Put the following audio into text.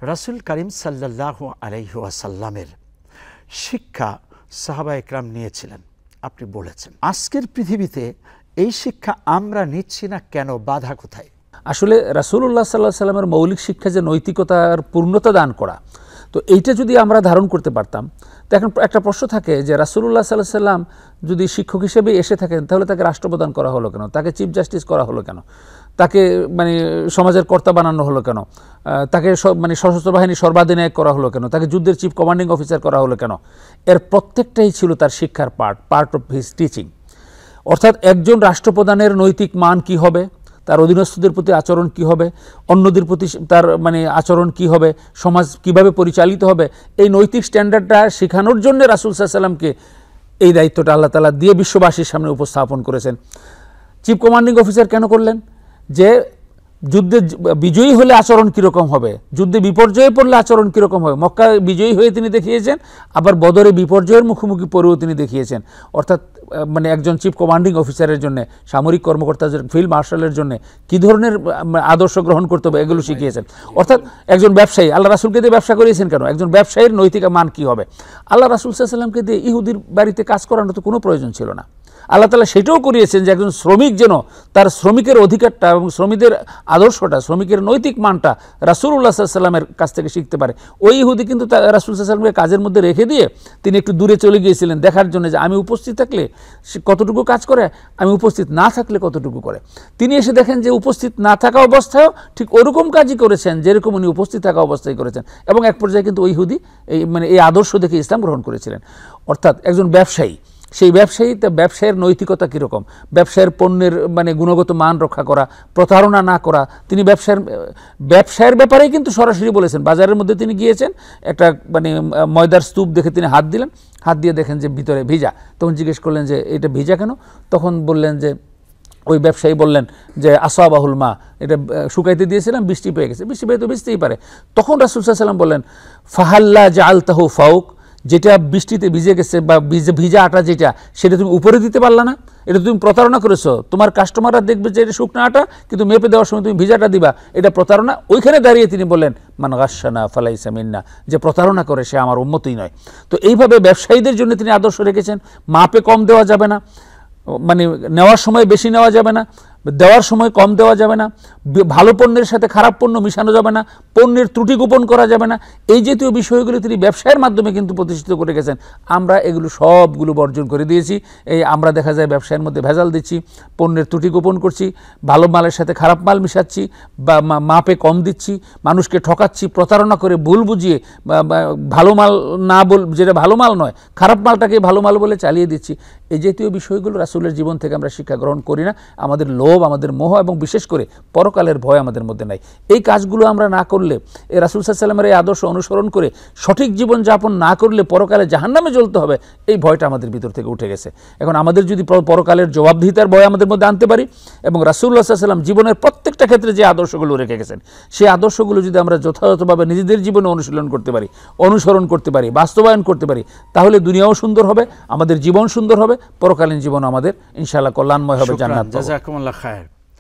রাসূল করিম সাল্লাল্লাহু আলাইহি ওয়াসাল্লামের শিক্ষা সাহাবা একরাম নিয়েছিলেন। আপনি বলেছেন আজকের পৃথিবীতে এই শিক্ষা আমরা নিচ্ছি না কেন, বাধা কোথায়? আসলে রাসূলুল্লাহ সাল্লাল্লাহু আলাইহি ওয়াসাল্লামের মৌলিক শিক্ষা যে নৈতিকতার পূর্ণতা দান করা, তো এইটা যদি আমরা ধারণ করতে পারতাম, তো এখন একটা প্রশ্ন থাকে যে রাসূলুল্লাহ সাল্লাল্লাহু আলাইহি ওয়াসাল্লাম যদি শিক্ষক হিসেবে এসে থাকেন, তাহলে তাকে রাষ্ট্রপ্রধান করা হলো কেন, তাকে চিফ জাস্টিস করা হলো কেন, তাকে মানে সমাজের কর্তা বানানো হলো কেন, তাকে মানে সশস্ত্র বাহিনী সর্বাধিনায়ক করা হলো কেন, তাকে যুদ্ধের চিফ কমান্ডিং অফিসার করা হলো কেন? এর প্রত্যেকটাই ছিল তার শিক্ষার পার্ট অফ হিজ টিচিং। অর্থাৎ একজন রাষ্ট্রপ্রধানের নৈতিক মান কি হবে, তার অধীনস্থদের প্রতি আচরণ কি হবে, অন্যদের প্রতি তার মানে আচরণ কি হবে, সমাজ কিভাবে পরিচালিত হবে, এই নৈতিক স্ট্যান্ডার্ডটা শেখানোর জন্য রাসূল সাল্লাল্লাহু আলাইহি ওয়াসাল্লামকে এই দায়িত্বটা আল্লাহ তাআলা দিয়ে বিশ্ববাসীর সামনে উপস্থাপন করেছেন। চিফ কমান্ডিং অফিসার কেন করলেন? যে যুদ্ধে বিজয়ী হলে আচরণ কীরকম হবে, যুদ্ধে বিপর্যয়ে পড়লে আচরণ কীরকম হবে। মক্কা বিজয়ী হয়ে তিনি দেখিয়েছেন, আবার বদরে বিপর্যয়ের মুখোমুখি পড়েও তিনি দেখিয়েছেন। অর্থাৎ মানে একজন চিফ কমান্ডিং অফিসারের জন্য, সামরিক কর্মকর্তা ফিল্ড মার্শালের জন্য কী ধরনের আদর্শ গ্রহণ করতে হবে এগুলো শিখিয়েছেন। অর্থাৎ একজন ব্যবসায়ী, আল্লাহ রাসূলকে দিয়ে ব্যবসা করিয়েছেন কেন? একজন ব্যবসায়ীর নৈতিক মান কী হবে। আল্লাহ রাসূল সাল্লাল্লাহু আলাইহি ওয়াসাল্লামকে দিয়ে ইহুদির বাড়িতে কাজ করানোর তো কোনো প্রয়োজন ছিল না। আল্লাহ তাআলা সেটাও করিয়েছেন যে একজন শ্রমিক যেন তার শ্রমিকের অধিকারটা এবং শ্রমিকদের আদর্শটা, শ্রমিকের নৈতিক মানটা রাসূলুল্লাহ সাল্লাল্লাহু আলাইহি ওয়াসাল্লামের কাছ থেকে শিখতে পারে। ওই ইহুদি কিন্তু রাসূল সাল্লাল্লাহু আলাইহি ওয়াসাল্লামকে কাজের মধ্যে রেখে দিয়ে তিনি একটু দূরে চলে গিয়েছিলেন দেখার জন্য যে আমি উপস্থিত থাকলে সে কতটুকু কাজ করে, আমি উপস্থিত না থাকলে কতটুকু করে। তিনি এসে দেখেন যে উপস্থিত না থাকা অবস্থায়ও ঠিক ওরকম কাজই করেছেন যেরকম উনি উপস্থিত থাকা অবস্থায় করেছেন, এবং এক পর্যায়ে কিন্তু ওই ইহুদি এই আদর্শ দেখে ইসলাম গ্রহণ করেছিলেন। অর্থাৎ একজন ব্যবসায়ী, সেই ব্যবসায়ের নৈতিকতা কীরকম, ব্যবসায়ের পণ্যের মানে গুণগত মান রক্ষা করা, প্রতারণা না করা। তিনি ব্যবসায়ের ব্যাপারেই কিন্তু সরাসরি বলেছেন। বাজারের মধ্যে তিনি গিয়েছেন, একটা মানে ময়দার স্তূপ দেখে তিনি হাত দিলেন, হাত দিয়ে দেখেন যে ভিতরে ভিজা। তখন জিজ্ঞেস করলেন যে এটা ভিজা কেন? তখন বললেন যে ওই ব্যবসায়ী বললেন যে আসাবাহুল মা, এটা শুকাইতে দিয়েছিলাম, বৃষ্টি পেয়ে গেছে। বৃষ্টি পেয়ে তো ভিজতেই পারে। তখন রাসূল সাল্লাল্লাহু আলাইহি ওয়াসাল্লাম বললেন ফাহাল্লা জাআলতাহু ফাওক, যেটা বৃষ্টিতে ভিজে গেছে বা ভিজা আটা যেটা, সেটা তুমি উপরে দিতে পারলা না? এটা তুমি প্রতারণা করেছো। তোমার কাস্টমাররা দেখবে যে এটা শুকনো আটা, কিন্তু মেপে দেওয়ার সময় তুমি ভিজাটা দিবা, এটা প্রতারণা। ওইখানে দাঁড়িয়ে তিনি বললেন মান গাশশানা ফালাইসা মিন্না, যে প্রতারণা করে সে আমার উম্মতই নয়। তো এইভাবে ব্যবসায়ীদের জন্য তিনি আদর্শ রেখেছেন। মাপে কম দেওয়া যাবে না, মানে নেওয়ার সময় বেশি নেওয়া যাবে না, দেওয়ার সময় কম দেওয়া যাবে না, ভালো পণ্যের সাথে খারাপ পণ্য মিশানো যাবে না, পণ্যের ত্রুটি গোপন করা যাবে না। এই জাতীয় বিষয়গুলো তিনি ব্যবসায়ের মাধ্যমে কিন্তু প্রতিষ্ঠিত করে গেছেন। আমরা এগুলো সবগুলো বর্জন করে দিয়েছি। আমরা দেখা যায় ব্যবসায়ের মধ্যে ভেজাল দিচ্ছি, পণ্যের ত্রুটি গোপন করছি, ভালো মালের সাথে খারাপ মাল মিশাচ্ছি, বা মাপে কম দিচ্ছি, মানুষকে ঠকাচ্ছি, প্রতারণা করে ভুল বুঝিয়ে ভালো মাল না যেটা ভালো মাল নয়, খারাপ মালটাকে ভালো মাল বলে চালিয়ে দিচ্ছি। এই জাতীয় বিষয়গুলো রাসূলের জীবন থেকে আমরা শিক্ষা গ্রহণ করি না। আমাদের লোভ, আমাদের মোহ এবং বিশেষ করে পরকালের ভয় আমাদের মধ্যে নাই। এই কাজগুলো আমরা না করলে, এই রাসূল সাল্লাল্লাহু আলাইহি ওয়াসাল্লামের এই আদর্শ অনুসরণ করে সঠিক জীবন যাপন না করলে পরকালে জাহান্নামে জ্বলতে হবে, এই ভয়টা আমাদের ভিতর থেকে উঠে গেছে। এখন আমাদের যদি পরকালের জবাবদিহিতার ভয় আমাদের মধ্যে আনতে পারি, এবং রাসূলুল্লাহ সাল্লাল্লাহু আলাইহি ওয়াসাল্লাম জীবনের প্রত্যেকটা ক্ষেত্রে যে আদর্শগুলো রেখে গেছেন, সেই আদর্শগুলো যদি আমরা যথাযথভাবে নিজেদের জীবনে অনুশীলন করতে পারি, অনুসরণ করতে পারি, বাস্তবায়ন করতে পারি, তাহলে দুনিয়াও সুন্দর হবে, আমাদের জীবন সুন্দর হবে, পরকালীন জীবন আমাদের ইনশাআল্লাহ কল্যাণময় হবে, জান্নাত। জাযাকুমুল্লাহ খায়ের।